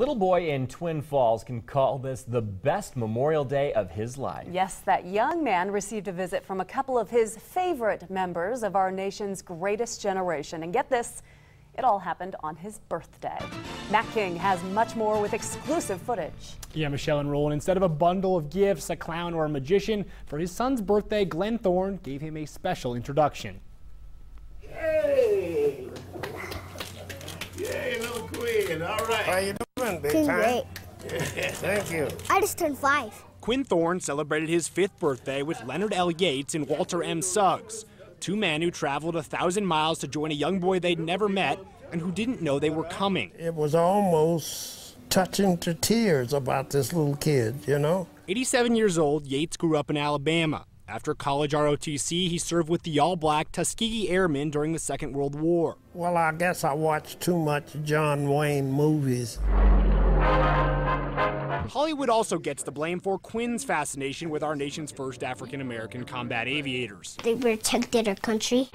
Little boy in Twin Falls can call this the best Memorial Day of his life. Yes, that young man received a visit from a couple of his favorite members of our nation's greatest generation. And get this, it all happened on his birthday. Matt King has much more with exclusive footage. Yeah, Michelle and Roland, instead of a bundle of gifts, a clown, or a magician, for his son's birthday, Quinn Thorne gave him a special introduction. Hey! Yay, little Quinn. All right. How you doing, big time? Great. Yeah, thank you. I just turned 5. Quinn Thorne celebrated his 5th birthday with Lenard Yates and Walter Suggs, 2 men who traveled 1,000 miles to join a young boy they'd never met and who didn't know they were coming. It was almost touching to tears about this little kid, you know? 87 years old, Yates grew up in Alabama. After college ROTC, he served with the all-black Tuskegee Airmen during the Second World War. Well, I guess I watched too much John Wayne movies. Hollywood also gets the blame for Quinn's fascination with our nation's first African-American combat aviators. They protected our country.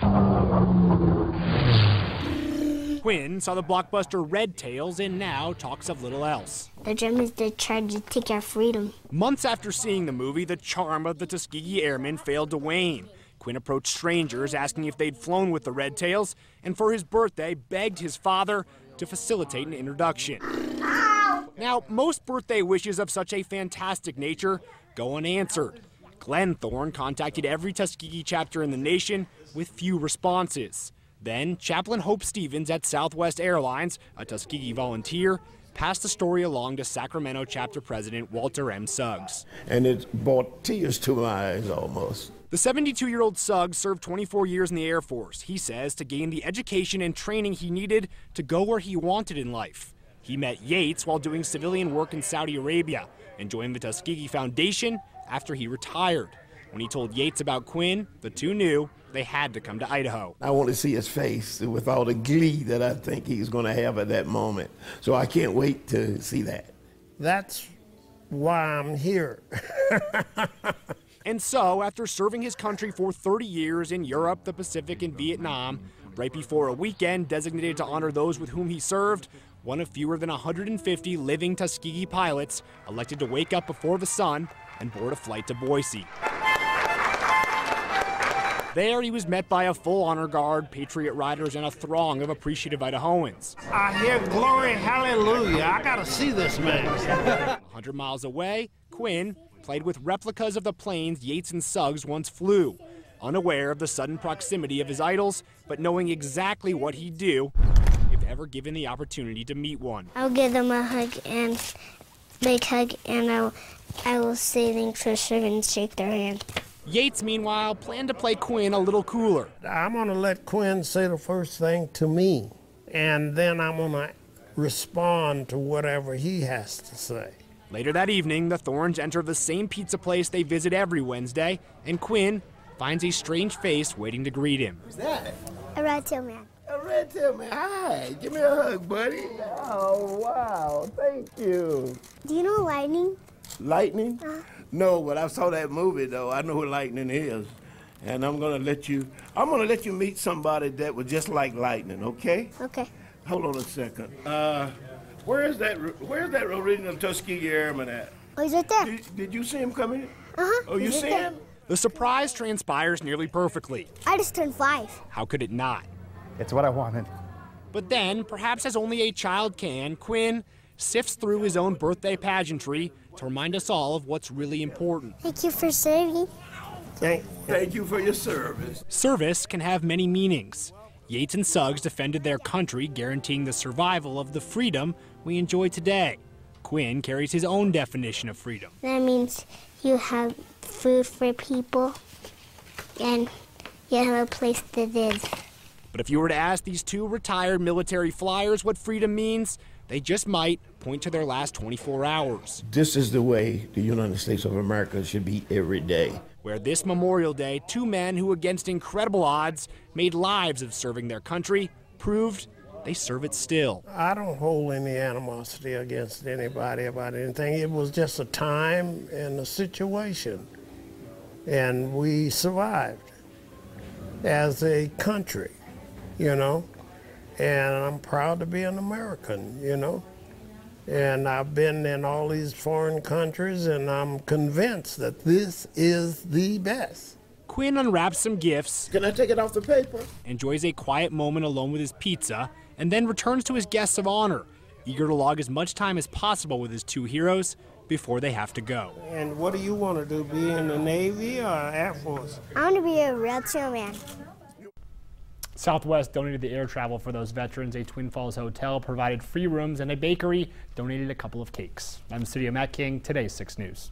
Quinn saw the blockbuster Red Tails and now talks of little else. The Germans, they tried to take our freedom. Months after seeing the movie, the charm of the Tuskegee Airmen failed to wane. Quinn approached strangers asking if they'd flown with the Red Tails, and for his birthday begged his father to facilitate an introduction. Now, most birthday wishes of such a fantastic nature go unanswered. Quinn Thorne contacted every Tuskegee chapter in the nation with few responses. Then, Chaplain Hope Stevens at Southwest Airlines, a Tuskegee volunteer, passed the story along to Sacramento chapter president Walter Suggs. And it brought tears to my eyes almost. The 72-year-old Suggs served 24 years in the Air Force, he says, to gain the education and training he needed to go where he wanted in life. He met Yates while doing civilian work in Saudi Arabia and joined the Tuskegee Foundation after he retired. When he told Yates about Quinn, the two knew they had to come to Idaho. I want to see his face with all the glee that I think he's going to have at that moment. So I can't wait to see that. That's why I'm here. And so, after serving his country for 30 years in Europe, the Pacific, and Vietnam, right before a weekend designated to honor those with whom he served, one of fewer than 150 living Tuskegee pilots elected to wake up before the sun and board a flight to Boise. There, he was met by a full honor guard, Patriot riders, and a throng of appreciative Idahoans. I hear glory, hallelujah. I got to see this man. 100 miles away, Quinn played with replicas of the planes Yates and Suggs once flew, unaware of the sudden proximity of his idols, but knowing exactly what he'd do if ever given the opportunity to meet one. I'll give them a hug and big hug, and I will say thanks for serving and shake their hand. Yates, meanwhile, planned to play Quinn a little cooler. I'm going to let Quinn say the first thing to me, and then I'm going to respond to whatever he has to say. Later that evening, the Thornes enter the same pizza place they visit every Wednesday, and Quinn finds a strange face waiting to greet him. Who's that? A red tail man. A red tail man. Hi, give me a hug, buddy. Oh, wow, thank you. Do you know lightning? Lightning? No, but I saw that movie, though. I know who lightning is. And I'm going to let you meet somebody that was just like lightning, okay? Okay. Hold on a second. Where's that original Tuskegee Airman at? Oh, he's right there. Did you see him coming? Uh-huh. Oh, you see him? The surprise transpires nearly perfectly. I just turned 5. How could it not? It's what I wanted. But then, perhaps as only a child can, Quinn sifts through his own birthday pageantry to remind us all of what's really important. Thank you for serving. Thank you for your service. Service can have many meanings. Yates and Suggs defended their country, guaranteeing the survival of the freedom we enjoy today. Quinn carries his own definition of freedom. That means you have food for people and you have a place to live. But if you were to ask these two retired military flyers what freedom means, they just might point to their last 24 hours. This is the way the United States of America should be every day. Where this Memorial Day, 2 men who, against incredible odds, made lives of serving their country, proved they serve it still. I don't hold any animosity against anybody about anything. It was just a time and a situation, and we survived as a country, you know, and I'm proud to be an American, you know. And I've been in all these foreign countries, and I'm convinced that this is the best. Quinn unwraps some gifts. Can I take it off the paper? Enjoys a quiet moment alone with his pizza, and then returns to his guests of honor, eager to log as much time as possible with his two heroes before they have to go. And what do you want to do, be in the Navy or Air Force? I want to be a real man. Southwest donated the air travel for those veterans. A Twin Falls hotel provided free rooms, and a bakery donated a couple of cakes. I'm Studio Matt King, today's 6 News.